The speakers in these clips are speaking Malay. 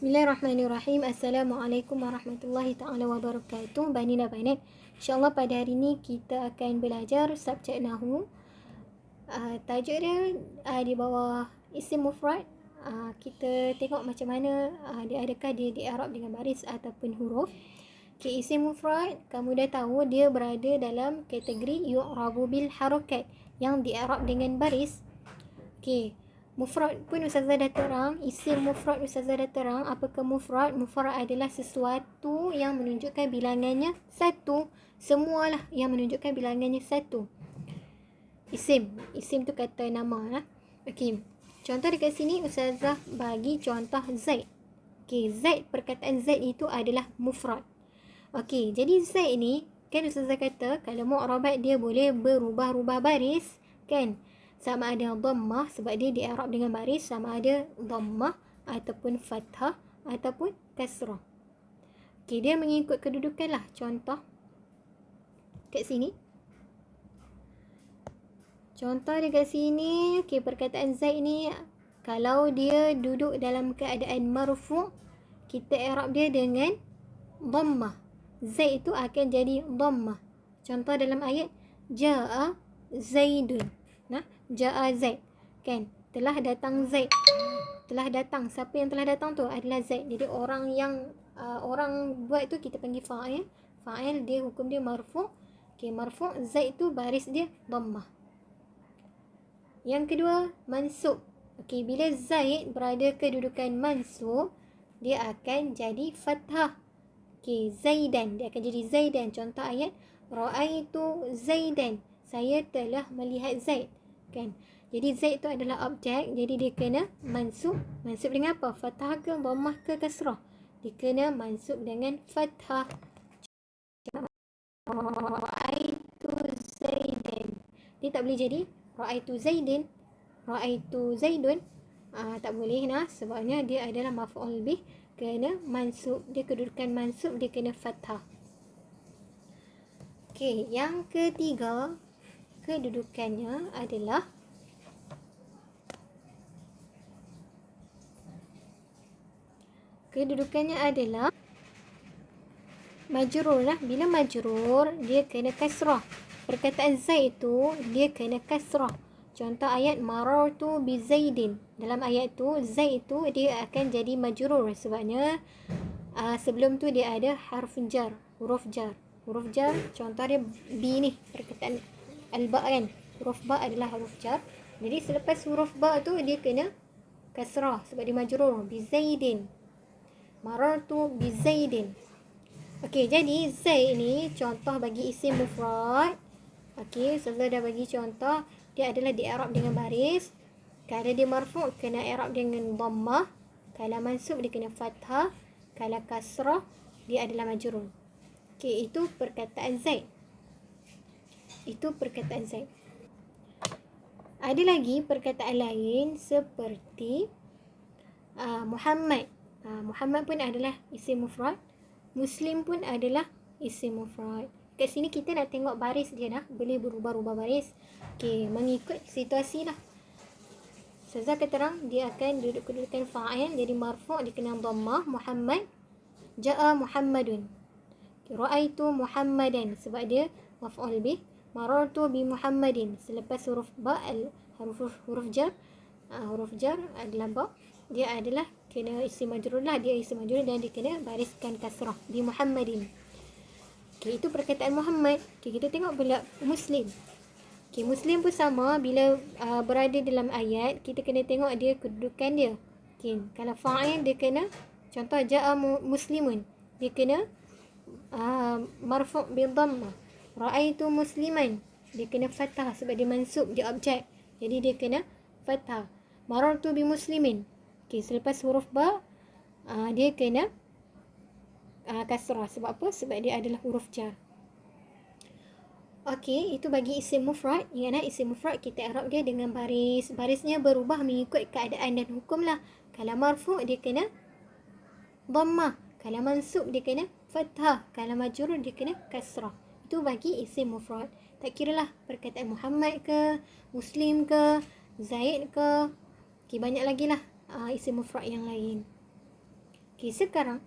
Bismillahirrahmanirrahim. Assalamualaikum warahmatullahi ta'ala wabarakatuh. Bani dan banat, InsyaAllah pada hari ini kita akan belajar subjek Nahu. Tajuk dia di bawah isim mufrad. Kita tengok macam mana adakah dia di i'rab dengan baris ataupun huruf. Okay, isim mufrad kamu dah tahu dia berada dalam kategori yu'rabu bil harakat, yang di i'rab dengan baris. Okay, mufrad pun Ustazah dah terang, isim mufrad Ustazah dah terang. Apakah mufrad? Mufrad adalah sesuatu yang menunjukkan bilangannya satu. Semualah yang menunjukkan bilangannya satu. Isim tu kata nama lah. Okey, contoh dekat sini Ustazah bagi contoh Zaid. Okey, Zaid, perkataan Zaid itu adalah mufrad. Okey, jadi Zaid ni kan Ustazah kata kalau mu'rabat dia boleh berubah-ubah baris kan. Sama ada dhammah sebab dia di i'rab dengan baris, sama ada dhammah ataupun fathah ataupun kasrah. Okey, dia mengikut kedudukan lah. Contoh kat sini. Contoh dekat sini, okey, perkataan Zaid ni kalau dia duduk dalam keadaan marfu', kita i'rab dia dengan dhammah. Zaid itu akan jadi dhammah. Contoh dalam ayat jaa Zaidun. Nah, jaa Zaid. Kan? Telah datang Zaid. Telah datang. Siapa yang telah datang tu adalah Zaid. Jadi orang yang orang buat tu kita panggil fa'il. Fa'il dia hukum dia marfu'. Okey, marfu', Zaid tu baris dia dhammah. Yang kedua, mansub. Okey, bila Zaid berada kedudukan mansub, dia akan jadi fathah. Okey, Zaidan. Dia akan jadi Zaidan. Contoh ayat ra'aitu Zaidan. Saya telah melihat Zaid. Kan? Jadi Zaid tu adalah objek. Jadi dia kena mansub. Mansub dengan apa? Fathah ke dhammah ke kasrah? Dia kena mansub dengan fathah. Ra'aitu Zaidan. Dia tak boleh jadi ra'aitu Zaidin, ra'aitu Zaidun. Tak boleh nah, sebabnya dia adalah maf'ul bih, kena mansub. Dia kedudukan mansub, dia kena fathah. Okey, yang ketiga kedudukannya adalah majrur lah. Bila majrur, dia kena kasrah. Perkataan Zaid tu dia kena kasrah. Contoh ayat marartu bi Zaidin. Dalam ayat tu Zaid tu dia akan jadi majrur sebabnya sebelum tu dia ada harf jar, huruf jar. Huruf jar contoh dia bi ni, perkataan al-ba kan. Huruf ba adalah huruf jar. Jadi selepas huruf ba tu dia kena kasrah sebab dia majrur. Bi Zaidin. Marartu bi Zaidin. Okey, jadi Zaid ni contoh bagi isim mufrad. Okey, Ustazah dah bagi contoh. Dia adalah di i'rab dengan baris. Kalau dia marfu' kena i'rab dengan dhammah. Kalau mansub dia kena fathah. Kalau kasrah dia adalah majrur. Okey, itu perkataan Zaid. Ada lagi perkataan lain seperti Muhammad. Muhammad pun adalah isim mufrad. Muslim pun adalah isim mufrad. Kat sini kita nak tengok baris dia dah. Boleh berubah-ubah baris. Okey, mengikut situasi lah. Ustazah keterang dia akan duduk kedudukan fa'il, jadi marfu' dia kena dhammah. Muhammad, ja'a Muhammadun. Ra'aitu Muhammadan sebab dia maf'ul bih. Marartu bi Muhammadin. Selepas huruf ba, huruf jar, huruf jar adalah ba, dia adalah kena isim majrur lah. Dia isim majrur dan dia kena bariskan kasrah bi Muhammadin. Okey, itu perkataan Muhammad. Okey, kita tengok pula Muslim. Okey, Muslim pun sama. Bila berada dalam ayat, kita kena tengok dia kedudukan dia. Okey, kalau fa'il dia kena, contoh ja'a Muslimun, dia kena marfu' bil dhammah. Ra'aitu Musliman, dia kena fathah sebab dia mansub, dia objek. Jadi dia kena fathah. Marartu bi Muslimin. Okey, selepas huruf ba dia kena kasrah. Sebab apa? Sebab dia adalah huruf jar. Okey, itu bagi isim mufrad. Ingatlah isim mufrad kita i'rab dia dengan baris. Barisnya berubah mengikut keadaan dan hukum lah. Kalau marfu' dia kena dhammah. Kalau mansub dia kena fathah. Kalau majrur dia kena kasrah. Itu bagi isim mufrad. Tak kiralah perkataan Muhammad ke, Muslim ke, Zaid ke. Okey, banyak lagi lah isim mufrad yang lain. Okey, sekarang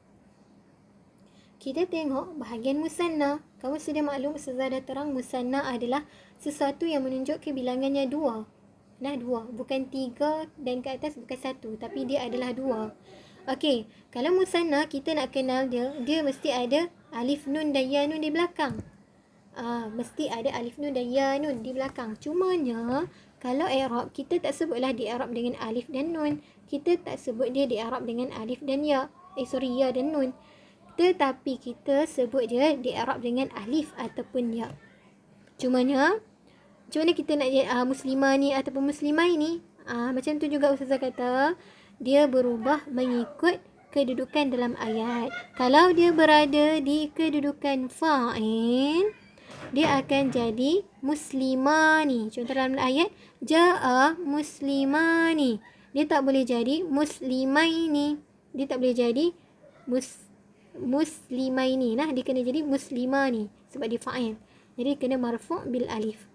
kita tengok bahagian musanna. Kamu sudah maklum, Ustazah dah terang, musanna adalah sesuatu yang menunjuk bilangannya 2. Nah, 2. Bukan 3 dan ke atas, bukan 1. Tapi dia adalah 2. Okey, kalau musanna kita nak kenal dia, dia mesti ada alif nun dan ya nun di belakang. Mesti ada alif nun dan ya nun di belakang. Cumanya, kalau i'rab, kita tak sebutlah di i'rab dengan alif dan nun. Kita tak sebut dia di i'rab dengan alif dan ya. Ya dan nun. Tetapi kita sebut dia di i'rab dengan alif ataupun ya. Cumanya, macam mana kita nak muslimah ni ataupun muslimah ni? Macam tu juga Ustazah kata, dia berubah mengikut kedudukan dalam ayat. Kalau dia berada di kedudukan fa'il, dia akan jadi muslimani. Contoh dalam ayat, ja'a muslimani. Dia tak boleh jadi muslimaini. Dia tak boleh jadi muslimaini. Nah, dia kena jadi muslimani sebab dia fa'il. Jadi kena marfu' bil alif.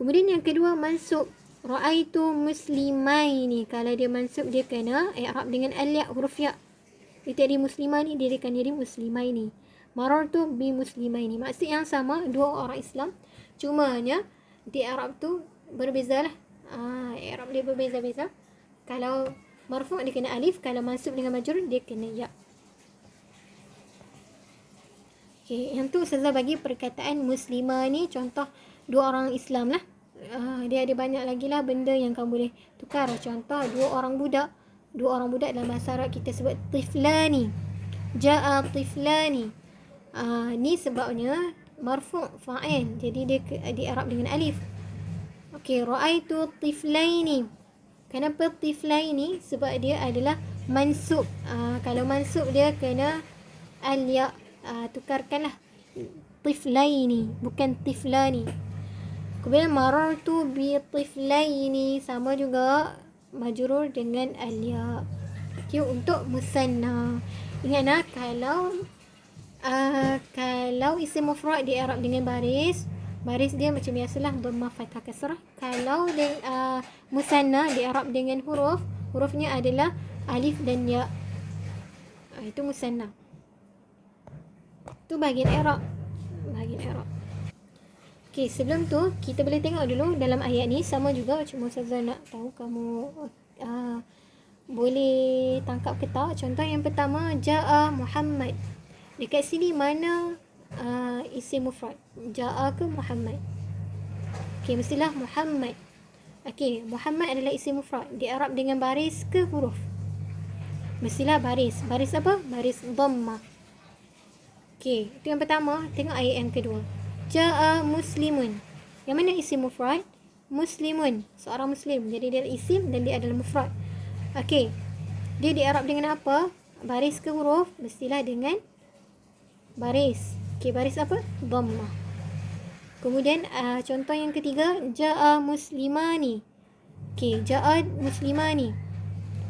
Kemudian yang kedua, mansub. Ra'aitu muslimaini. Kalau dia mansub, dia kena i'rab dengan al-ya, huruf ya. Dia tadi muslimani, dia akan jadi muslimaini. Marartu bi muslimaini. Maksud yang sama, dua orang Islam. Cumanya di i'rab tu berbezalah. I'rab dia berbeza-beza. Kalau marfu' dia kena alif, kalau mansub dengan majrur dia kena ya. Okey, yang tu Ustazah bagi perkataan muslimah ni contoh dua orang Islam lah. Dia ada banyak lagi lah benda yang kamu boleh tukar. Contoh dua orang budak. Dua orang budak dalam bahasa Arab kita sebut tiflani. Ja'a tiflani. Ni sebabnya marfu' fa'il. Jadi dia di Arab dengan alif. Okey, ra'aitu tiflaini. Kenapa tiflaini? Sebab dia adalah mansub. Kalau mansub dia kena al-ya. Tukarkanlah tiflaini, bukan tiflani. Kemudian marartu bi tiflaini, sama juga majrur dengan al-ya. Okay, untuk musanna. Ingatlah kalau isim mufrad di i'rab dengan baris dia macam biasalah dhammah fathah kasrah. Kalau musanna di i'rab dengan hurufnya adalah alif dan ya. Itu musanna. Tu bahagian i'rab. Okey, sebelum tu kita boleh tengok dulu dalam ayat ni sama juga. Cuma Ustazah nak tahu kamu boleh tangkap ke tak. Contoh yang pertama, ja'a Muhammad. Dekat sini mana isim mufrad? Ja'a ke Muhammad? Okey, mestilah Muhammad. Okey, Muhammad adalah isim mufrad. Di i'rab dengan baris ke huruf? Mestilah baris. Baris apa? Baris dhammah. Okey, itu yang pertama. Tengok ayat yang kedua. Ja'a muslimun. Yang mana isim mufrad? Muslimun, seorang muslim. Jadi dia isim dan dia adalah mufrad. Okey, dia di i'rab dengan apa? Baris ke huruf? Mestilah dengan baris. Okey, baris apa? Dhammah. Kemudian contoh yang ketiga, ja'a muslimani. Okey, ja'a muslimani.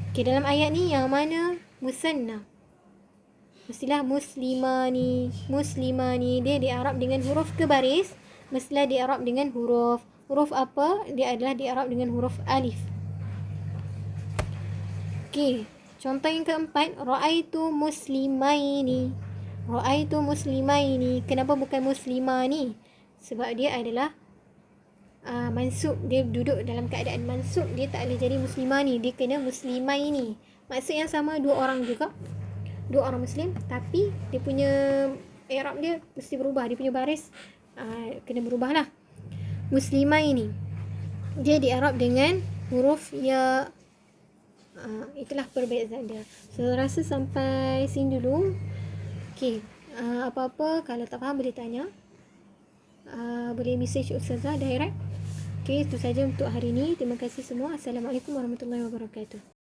Okey, dalam ayat ni yang mana musanna? Mestilah muslimani. Dia di i'rab dengan huruf ke baris? Mestilah di i'rab dengan huruf. Huruf apa? Dia adalah di i'rab dengan huruf alif. Okey, contoh yang keempat, ra'aitu muslimaini. Kenapa bukan muslimani? Sebab dia adalah mansub. Dia duduk dalam keadaan mansub. Dia tak boleh jadi muslimani. Dia kena muslimaini. Maksud yang sama, dua orang juga. Dua orang muslim, tapi dia punya i'rab dia mesti berubah. Dia punya baris kena berubah lah. Muslimah ini dia di i'rab dengan huruf ya. Itulah perbezaan dia. So rasa sampai sini dulu. Okey, apa-apa kalau tak faham boleh tanya. Boleh message Ustazah direct. Okey, itu saja untuk hari ini. Terima kasih semua. Assalamualaikum warahmatullahi wabarakatuh.